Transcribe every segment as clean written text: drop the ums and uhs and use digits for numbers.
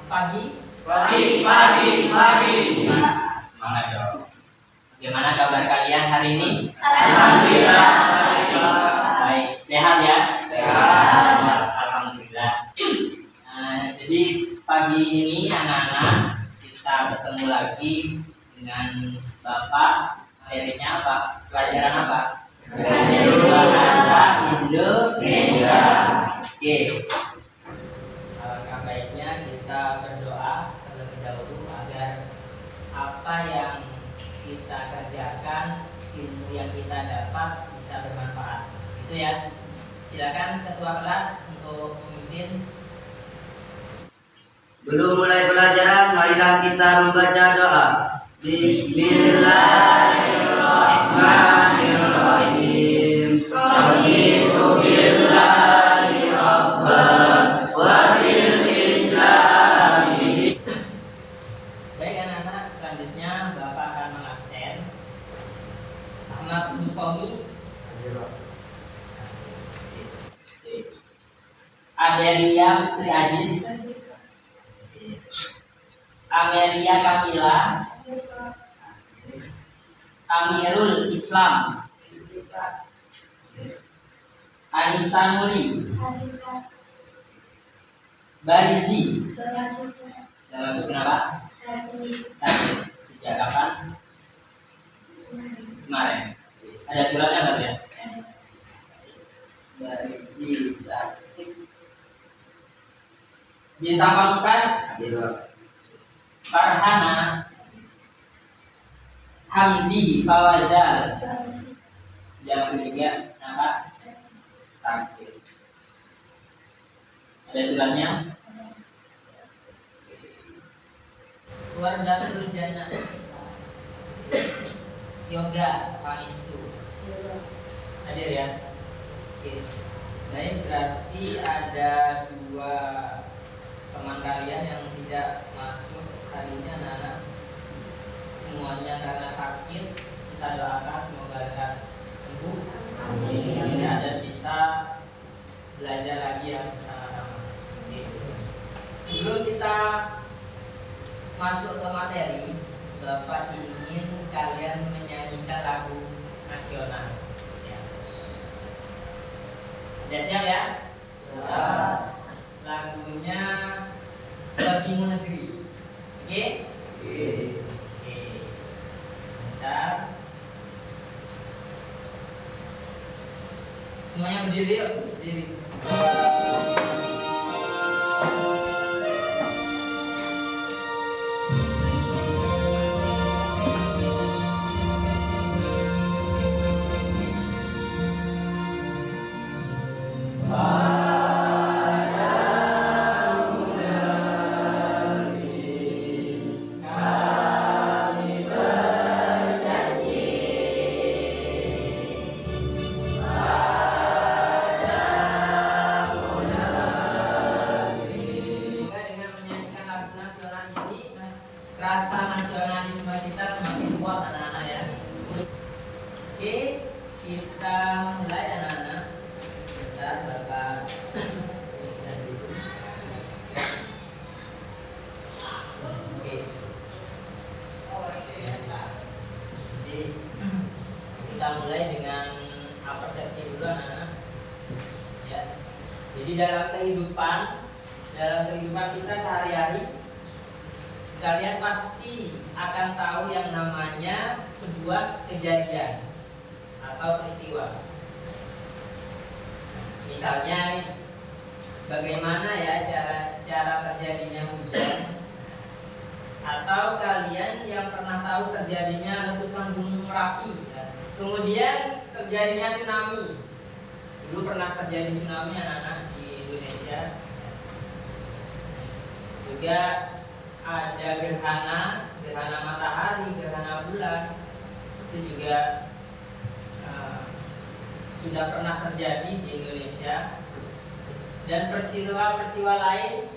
Pagi. Semangat dong. Bagaimana kabar kalian hari ini? Alhamdulillah. Baik, sehat ya? Sehat. Alhamdulillah. Jadi pagi ini anak-anak kita bertemu lagi dengan Bapak. Materinya apa? Pelajaran apa? Bahasa Indonesia. Oke. Alangkah baiknya kita berdoa terlebih dahulu agar apa yang kita kerjakan, ilmu yang kita dapat bisa bermanfaat. Itu ya. Silakan ketua kelas untuk memimpin. Sebelum mulai pelajaran, marilah kita membaca doa. Bismillahirrahmanirrahim. Raditu billahi rabban wa bil Islam. Baik anak-anak, selanjutnya Bapak akan mengabsen Ahmad Mustomi, Adelia Putri Aziz, Amelia Kamila, Amirul Islam, Anissa Nuri, Barizi. Sudah masuk kenapa? Sakit. Sejak kapan? Kemarin. Ada suratnya nggak ya? Barizi sakit. Bintang Pamungkas, Farhana, Hamdi Fawazal. Dia masuk juga. Kenapa? Sakit. Ada suratnya? Wardatul Jannah, Yoga Pangestu. Hadir ya? Oke. Baik, berarti ada dua teman kalian yang tidak masuk hari ini anak-anak. Semuanya karena sakit. Kita doakan semoga lekas sembuh. Amin. Dan bisa belajar lagi ya sama-sama. Oke. Sebelum kita masuk ke materi, Bapak ingin kalian menyanyikan lagu nasional. Ya. Sudah siap ya? Siap. Lagunya Bagimu Negeri. Oke? Oke. Bentar. Semuanya berdiri yuk, berdiri. Rasa nasionalisme kita semakin kuat anak-anak ya. Oke, kita mulai anak-anak. Bentar, Bapak. Oke. Jadi kita mulai dengan persepsi dulu anak-anak. Ya. Jadi dalam kehidupan kita sehari-hari, kalian pasti akan tahu yang namanya sebuah kejadian atau peristiwa. Misalnya bagaimana ya cara terjadinya hujan, atau kalian yang pernah tahu terjadinya letusan gunung Merapi, ya. Kemudian terjadinya tsunami. Dulu pernah terjadi tsunami anak-anak di Indonesia. Juga ada gerhana matahari, gerhana bulan. Itu juga sudah pernah terjadi di Indonesia. Dan peristiwa-peristiwa lain,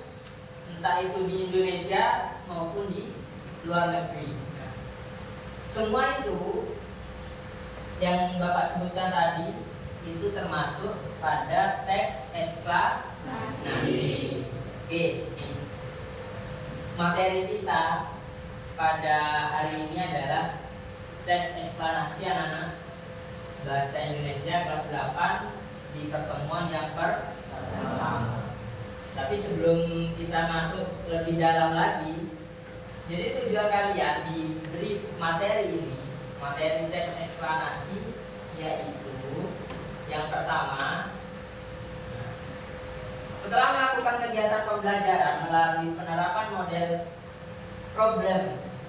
entah itu di Indonesia maupun di luar negeri. Semua itu yang Bapak sebutkan tadi itu termasuk pada teks eksklamasi. Oke. materi kita pada hari ini adalah teks eksplanasi anak-anak bahasa Indonesia kelas 8 di pertemuan yang pertama. Tapi sebelum kita masuk lebih dalam lagi, jadi tujuan kalian diberi materi ini, materi teks eksplanasi, yaitu yang pertama, setelah melakukan kegiatan pembelajaran melalui penerapan model problem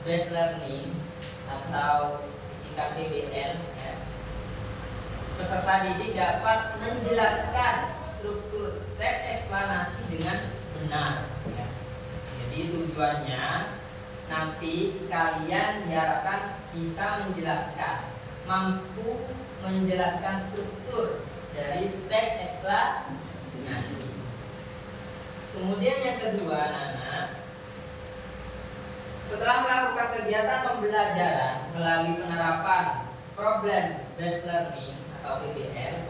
based learning atau disingkat PBL, ya, peserta didik dapat menjelaskan struktur teks eksplanasi dengan benar. Ya. Jadi tujuannya nanti kalian diharapkan bisa menjelaskan, mampu menjelaskan struktur dari teks eksplanasi. Kemudian yang kedua, anak-anak, setelah melakukan kegiatan pembelajaran melalui penerapan problem based learning atau PBL,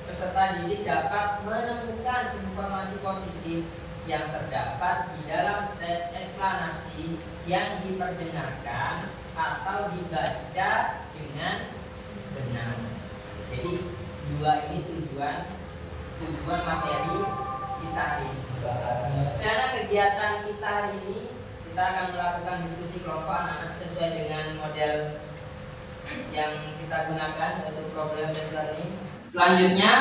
peserta didik dapat menemukan informasi positif yang terdapat di dalam teks eksplanasi yang diperdengarkan atau dibaca dengan benar. Jadi dua ini tujuan materi kita hari ini. Karena kegiatan kita hari ini kita akan melakukan diskusi kelompok anak-anak sesuai dengan model yang kita gunakan, yaitu problem based learning. Selanjutnya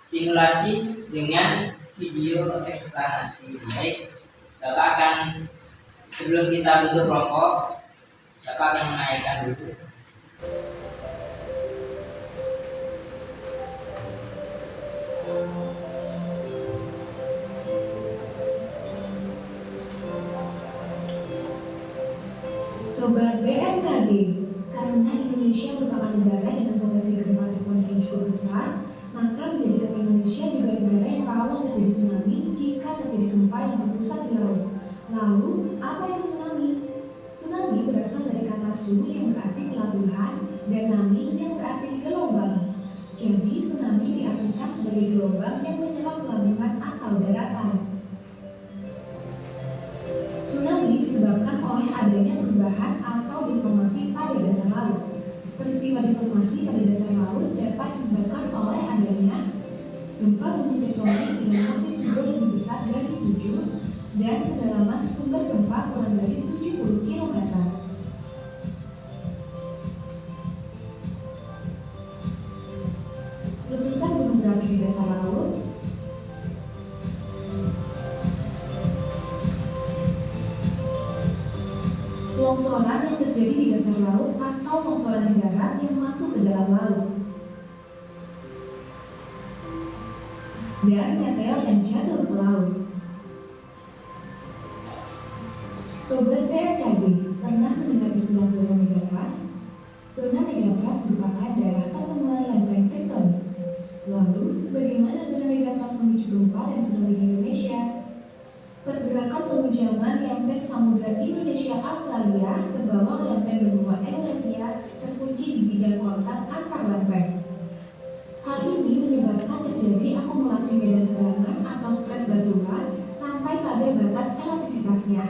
stimulasi dengan video eksplanasi. Baik, Bapak akan, sebelum kita bentuk kelompok, Bapak akan menaikkan dulu. Sobat BMKG, karena Indonesia merupakan negara dengan potensi gempa tektonik yang cukup besar, maka menjadikan Indonesia sebagai negara yang rawan terjadi tsunami jika terjadi gempa yang berpusat di laut. Lalu, apa itu tsunami? Tsunami berasal dari kata su yang berarti pelabuhan dan nami yang berarti gelombang. Jadi, tsunami diartikan sebagai gelombang yang menyerang pelabuhan atau daratan. Tsunami disebabkan oleh adanya perubahan atau deformasi pada dasar laut. Peristiwa deformasi pada dasar laut dapat disebabkan oleh adanya gempa bumi tektonik dengan magnitudo lebih besar dari 7 dan kedalaman sumber gempa kurang dari 70 km. Letusan gunung berapi di dasar laut, longsoran yang terjadi di dasar laut atau longsoran di darat yang masuk ke dalam laut, dan meteor yang jatuh ke laut. Sobat BMKG, pernah mendengar istilah zona megatrust? Zona megatrust merupakan daerah pertemuan lempeng tektonik. Lalu, bagaimana zona megatrust memicu gempa dan tsunami di Indonesia? Pergerakan pengujaman lempeng samudra Indonesia Australia ke bawah lempeng benua Eurasia terkunci di bidang kontak antar lempeng. Hal ini menyebabkan terjadi akumulasi medan tegangan atau stres batuan sampai pada batas elastisitasnya.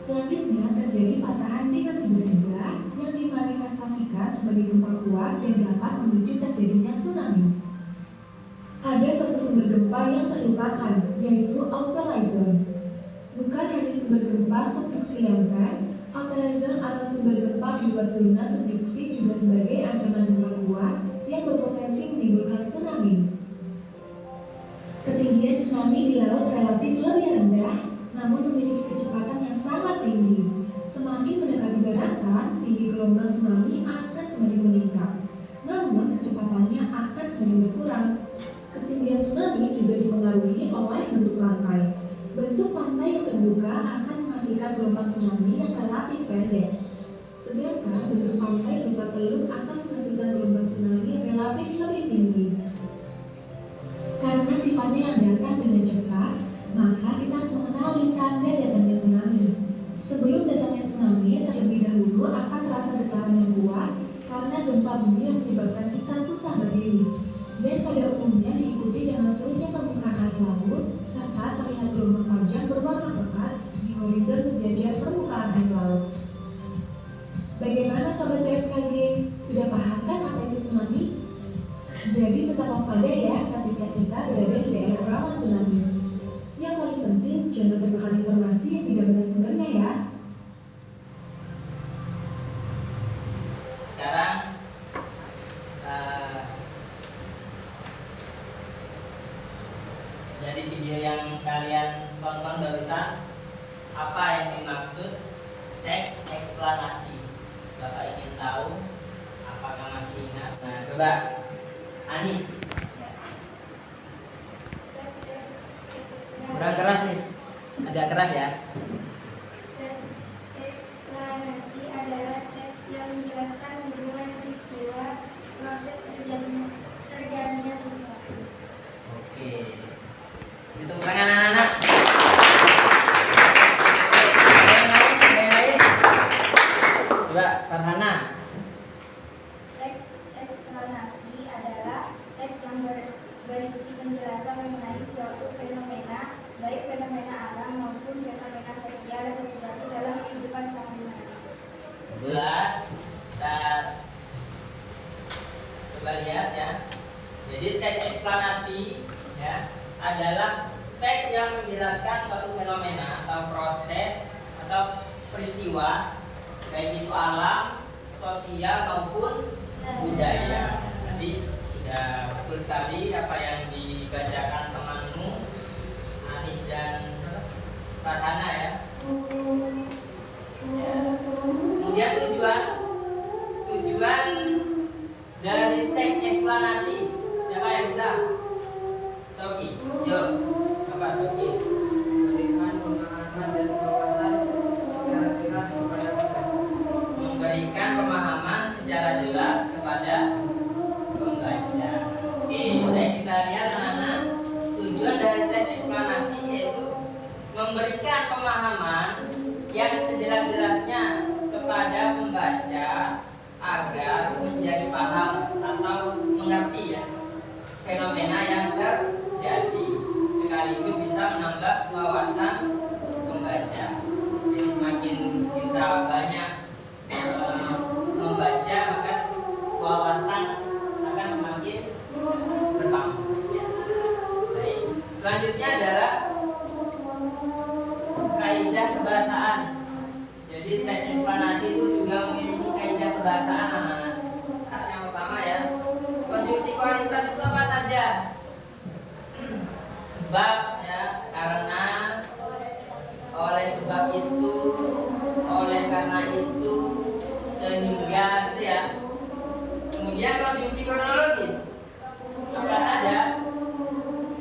Selanjutnya terjadi patahan dengan tiba-tiba yang dimanifestasikan sebagai gempa kuat dan dapat memicu terjadinya tsunami. Ada satu sumber gempa yang terlupakan, yaitu outerline zone. Bukan hanya sumber gempa subduksi lempeng, outerline zone atau sumber gempa di luar zona subduksi juga sebagai ancaman gempa kuat yang berpotensi menimbulkan tsunami. Ketinggian tsunami di laut relatif lebih rendah, namun memiliki kecepatan yang sangat tinggi. Semakin mendekati daratan, tinggi gelombang tsunami akan semakin meningkat, namun kecepatannya akan semakin berkurang. Ketinggian tsunami juga dipengaruhi oleh bentuk lantai. Bentuk pantai yang terbuka akan menghasilkan gelombang tsunami yang relatif pendek, sedangkan bentuk pantai berupa teluk akan menghasilkan gelombang tsunami relatif lebih tinggi. Karena sifatnya yang datang dengan cepat, maka kita harus mengenali tanda datangnya tsunami. Sebelum datangnya tsunami, terlebih dahulu akan terasa getaran yang kuat karena gempa bumi yang menyebabkan kita susah berdiri, dan pada umumnya diikuti dengan surutnya permukaan air laut serta terlihat gelombang horizon sejajar permukaan air laut. Bagaimana Sobat BMKG? Sudah paham kan apa itu tsunami? Jadi tetap waspada ya ketika kita berada di daerah rawan tsunami. Yang paling penting, jangan termakan informasi yang tidak benar sumbernya ya. Sekarang dari video yang kalian tonton barusan, apa yang dimaksud teks eksplanasi? Bapak ingin tahu, apakah masih ingat? Nah, coba Anis, kurang keras nih, agak keras ya. Eksplanasi adalah teks yang menjelaskan hubungan peristiwa proses terjadinya sesuatu. Oke, itu bukan anak-anak. Ada yang lain? Coba Farhana. Teks eksplanasi adalah teks yang berisi penjelasan mengenai suatu fenomena, baik fenomena alam maupun fenomena sosial yang terjadi dalam kehidupan sehari-hari. 12. Kita coba lihat ya. Jadi teks eksplanasi ya adalah teks yang menjelaskan suatu fenomena atau proses atau peristiwa, baik itu alam, sosial maupun budaya. Tadi sudah betul sekali apa yang dibacakan temanmu Anis dan Farhana ya. Kemudian tujuan dari teks eksplanasi, siapa yang bisa? Soki, yuk, Bapak Soki. Memberikan pemahaman dan wawasan secara jelas kepada pembaca. Memberikan pemahaman secara jelas kepada pembaca. Oke, boleh kita lihat anak-anak. Tujuan dari teks eksplanasi yaitu memberikan pemahaman yang sejelas-jelasnya kepada pembaca agar menjadi paham atau mengerti ya fenomena yang terjadi, sekaligus bisa menambah wawasan pembaca. Jadi semakin kita banyak membaca, maka wawasan akan semakin bertambah. Ya. Baik. Selanjutnya adalah kaidah kebahasaan. Jadi teks eksplanasi itu juga memiliki kaidah kebahasaan anak-anak. Yang pertama ya, konjungsi kualitas itu apa saja? Sebab ya, karena, oleh sebab itu, oleh karena itu, sehingga itu ya. Kemudian konjungsi kronologis apa saja?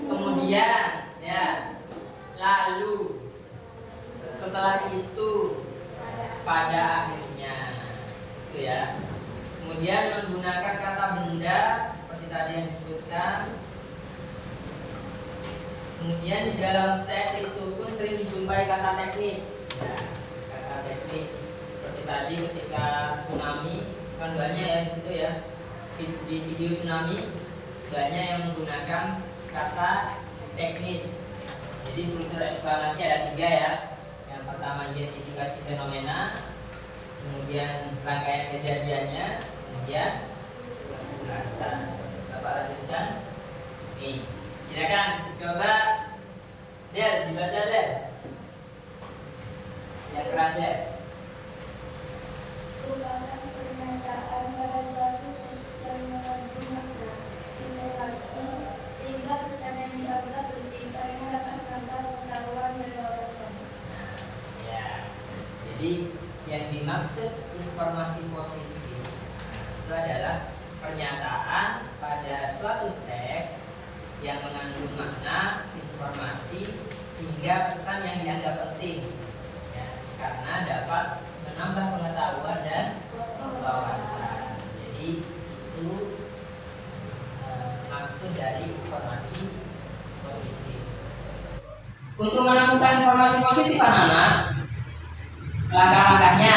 Kemudian ya, lalu, setelah itu, pada akhirnya, itu ya. Kemudian menggunakan kata benda seperti tadi yang disebutkan. Kemudian di dalam teks itu pun sering dijumpai kata teknis, ya, kata teknis seperti tadi ketika tsunami kan banyak ya di situ ya. Di video tsunami banyak yang menggunakan kata teknis. Jadi struktur eksplanasi ada 3 ya. Yang pertama identifikasi fenomena, kemudian rangkaian kejadiannya, kemudian penjelasan. Bapak lanjutkan. Nih, silakan coba Del, dibaca Del. Yang keras Del. Merupakan pernyataan pada suatu teks yang mengandung makna informasi sehingga pesan yang dianggap penting karena dapat menambah pengetahuan dan wawasan. Ya, jadi yang dimaksud informasi positif itu adalah pernyataan pada suatu teks yang mengandung makna, informasi, hingga pesan yang dianggap penting, ya, karena dapat menambah pengetahuan dan wawasan. Jadi itu maksud dari informasi positif. Untuk menemukan informasi positif anak-anak, langkah-langkahnya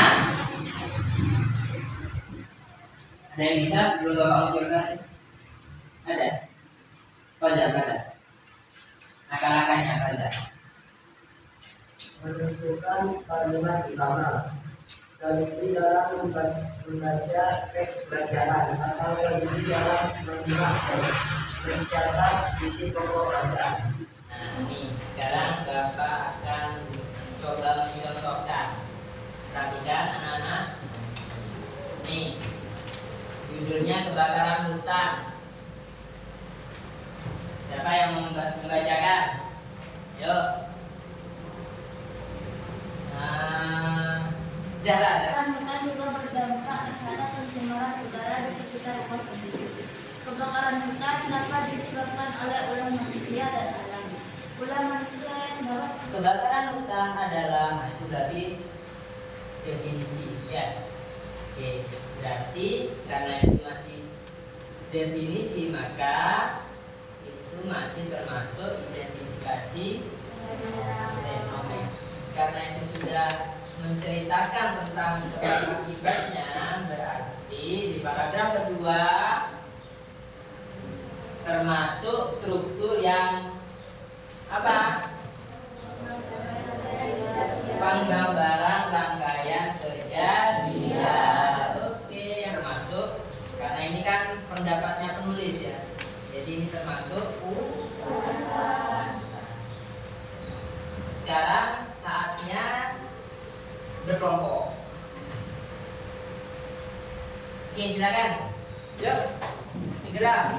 ada yang bisa sebelum Bapak munculkan? Ada? Langkah-langkahnya Fajar. menentukan kalimat utama. Teliti dalam membaca teks pelajaran atau teliti dalam menyimak dan mencatat isi pokok bacaan. Nah, ini sekarang Bapak akan coba menyontohkan. Perhatikan anak-anak. Nih, judulnya kebakaran hutan. Siapa yang membacakan? Yuk. Zahra. Kebakaran hutan juga berdampak terhadap pencemaran udara di sekitar rumah penduduk. Kebakaran hutan dapat disebabkan oleh ulah manusia dan alam. Ulah manusia yang dapat Kebakaran hutan adalah, nah itu berarti definisi ya. Oke, berarti karena itu masih definisi maka itu masih termasuk identifikasi fenomen. Karena itu sudah menceritakan tentang sebab akibatnya, berarti di paragraf kedua termasuk struktur yang apa? Penggambaran rangkaian kejadian. Oke, yang masuk karena ini kan pendapatnya penulis ya. Jadi ini termasuk ulasan. Sekarang saatnya berkelompok. Oke, silakan. Yuk, segera.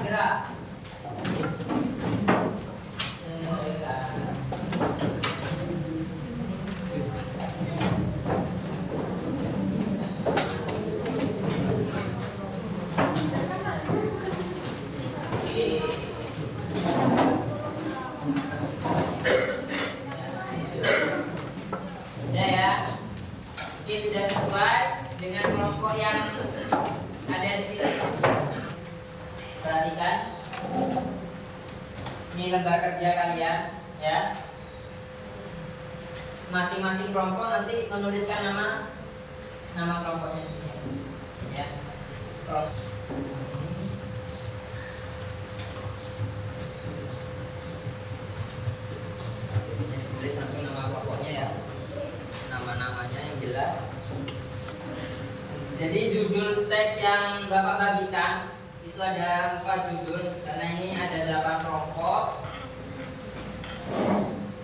Sudah ya. Oke, sudah sesuai dengan kelompok yang ada di sini. Perhatikan. Ini lembar kerja kalian ya. Masing-masing kelompok nanti menuliskan nama kelompoknya di sini ya. Kelompok. Tulis langsung nama kelompoknya ya. Nama-namanya yang jelas. Jadi judul teks yang Bapak bagikan itu ada 4 judul karena ini ada 8 kelompok.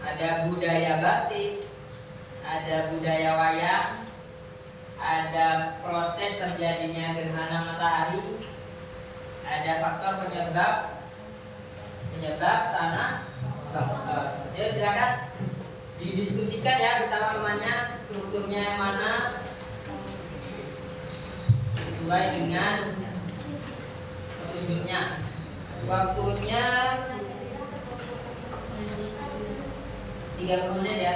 Ada budaya batik, ada budaya wayang, ada proses terjadinya gerhana matahari, ada faktor penyebab tanah. Ya silakan didiskusikan ya bersama temannya strukturnya yang mana sesuai dengan petunjuknya. Waktunya 30 menit ya.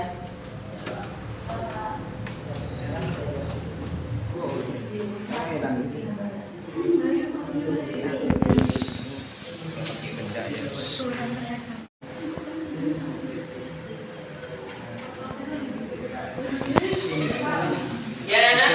Ya, Nana.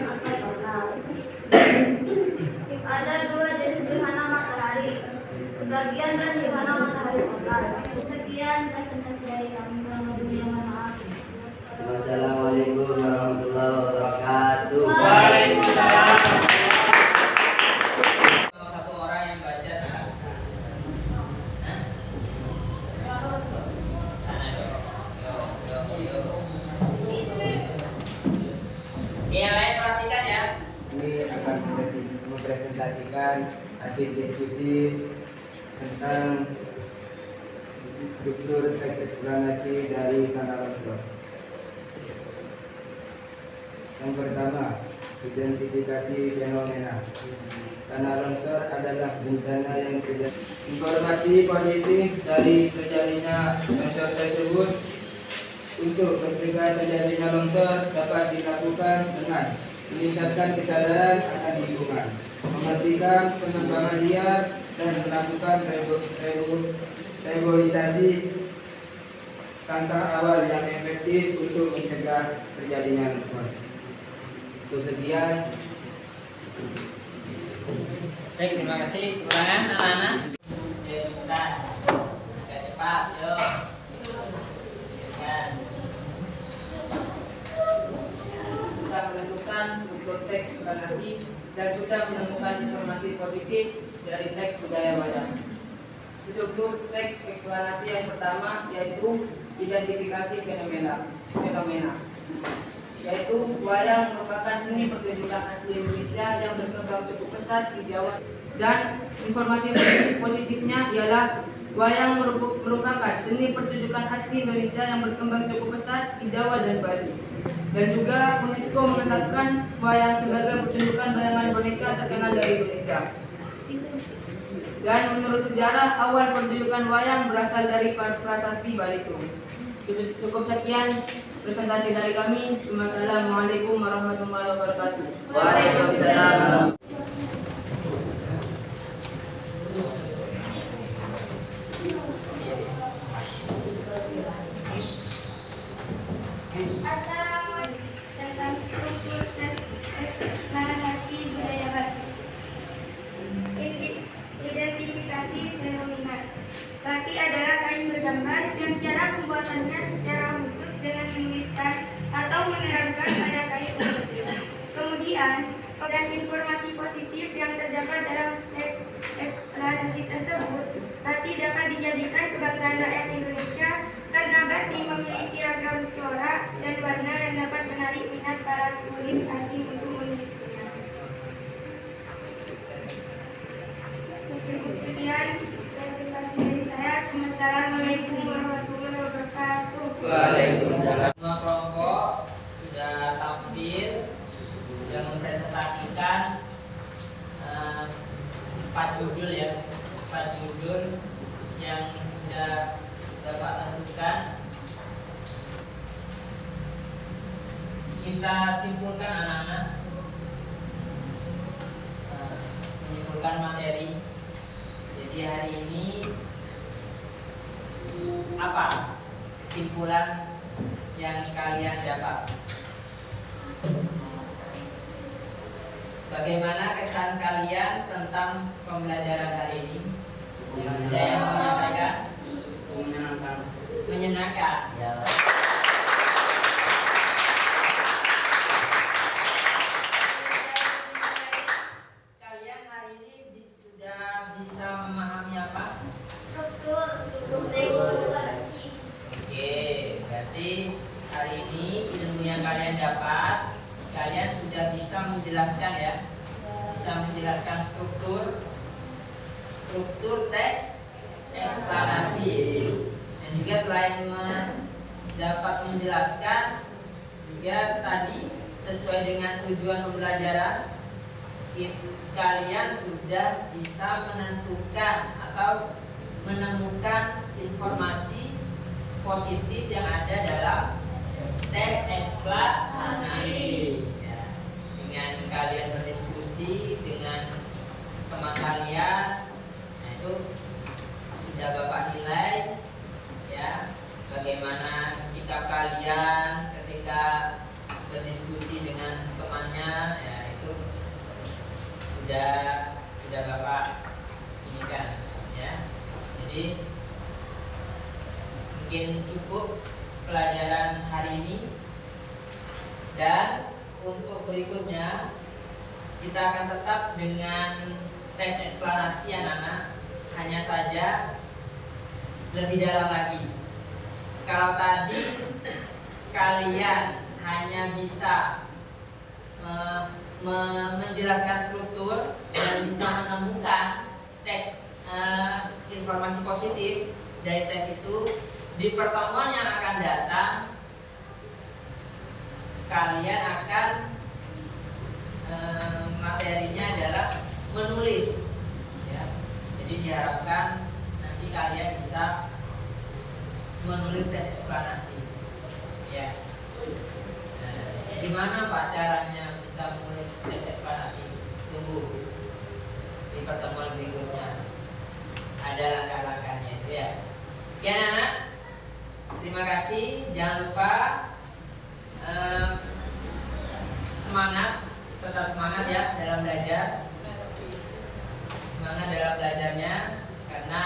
atau total. Ada dua jenis gerhana matahari, sebagian dan gerhana matahari total. Sekian presentasi dari kami. Maaf. Wassalamualaikum warahmatullahi wabarakatuh. Waalaikumsalam. Satu orang yang baca silakan. Hah? Sana dong. Yo. Oke, yang lain perhatikan ya. Ini akan mempresentasikan hasil diskusi tentang struktur teks eksplanasi dari tanah longsor. Yang pertama, identifikasi fenomena. Tanah longsor adalah bencana yang terjadi. Informasi positif dari terjadinya longsor tersebut untuk mencegah terjadinya longsor dapat dilakukan dengan meningkatkan kesadaran akan lingkungan, menghentikan penebangan liar, dan melakukan reboisasi, langkah awal yang efektif untuk mencegah terjadinya longsor. Sekian. Baik, terima kasih. Kekurangan anak-anak. Ya, sebentar. Agak cepat, yuk. Ya. Sudah menentukan struktur teks eksplanasi dan sudah menemukan informasi positif dari teks budaya wayang. Struktur teks eksplanasi yang pertama yaitu identifikasi fenomena, yaitu wayang merupakan seni pertunjukan asli Indonesia yang berkembang cukup pesat di Jawa, dan informasi positifnya ialah wayang merupakan seni pertunjukan asli Indonesia yang berkembang cukup pesat di Jawa dan Bali, dan juga UNESCO menetapkan wayang sebagai pertunjukan bayangan boneka terkenal dari Indonesia. Dan menurut sejarah, awal pertunjukan wayang berasal dari prasasti Balitung. Cukup sekian presentasi dari kami. Wassalamualaikum warahmatullahi wabarakatuh. Waalaikumsalam. Assalamualaikum. Tentang struktur teks eksplanasi budaya Bali. Identifikasi fenomena. Batik adalah kain bergambar yang cara pembuatannya secara khusus dengan menuliskan atau menerangkan pada kain tersebut. Kemudian, dan informasi positif yang terdapat dalam teks eksplanasi tersebut, batik dapat dijadikan kebanggaan rakyat Indonesia karena batik memiliki ragam corak dan warna yang dapat menarik minat para turis asing untuk menelitinya. Cukup sekian presentasi dari saya. Assalamualaikum warahmatullahi wabarakatuh. Waalaikumsalam. Semua kelompok sudah tampil, sudah mempresentasikan 4 judul ya, 4 judul yang sudah Bapak tentukan. Kita simpulkan anak-anak, menyimpulkan materi. Jadi hari ini apa kesimpulan yang kalian dapat? Bagaimana kesan kalian tentang pembelajaran hari ini? Ada yang mau menyampaikan? Menyenangkan. Menyenangkan. Ya. Kalian hari ini sudah bisa memahami apa? Struktur teks. Oke, berarti hari ini ilmu yang kalian dapat, kalian sudah bisa menjelaskan ya, bisa menjelaskan struktur teks eksplanasi, dan juga selain dapat menjelaskan, juga tadi sesuai dengan tujuan pembelajaran, kalian sudah bisa menentukan atau menemukan informasi positif yang ada dalam teks eksplanasi. Ya, dengan kalian berdiskusi dengan teman kalian, nah itu sudah Bapak nilai ya, bagaimana sikap kalian ketika berdiskusi dengan temannya waktunya ya itu sudah Bapak ini kan ya. Jadi mungkin cukup pelajaran hari ini, dan untuk berikutnya kita akan tetap dengan teks eksplanasi anak-anak, hanya saja lebih dalam lagi. Kalau tadi kalian hanya bisa menjelaskan struktur dan bisa menemukan teks informasi positif dari teks itu, di pertemuan yang akan datang kalian akan materinya adalah menulis ya. Jadi diharapkan nanti kalian bisa menulis teks eksplanasi ya. Gimana Pak caranya bisa menulis teks eksplanasi? Tunggu di pertemuan berikutnya, ada langkah-langkahnya itu ya. Oke anak-anak, terima kasih. Jangan lupa semangat, tetap semangat ya dalam belajar. Semangat dalam belajarnya, karena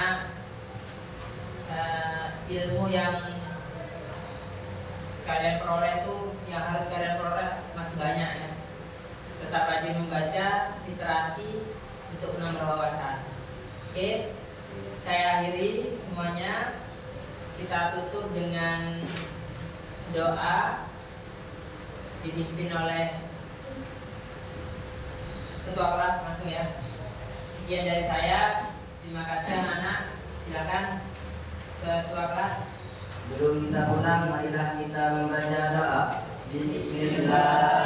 ilmu yang kalian peroleh itu, yang harus kalian peroleh masih banyak ya. Tetap rajin membaca, literasi untuk menambah wawasan. Oke, saya akhiri semuanya. Kita tutup dengan doa dipimpin oleh ketua kelas langsung ya. Sekian dari saya. Terima kasih anak-anak. Silakan ketua kelas. Sebelum kita pulang, marilah kita membaca doa. Bismillah.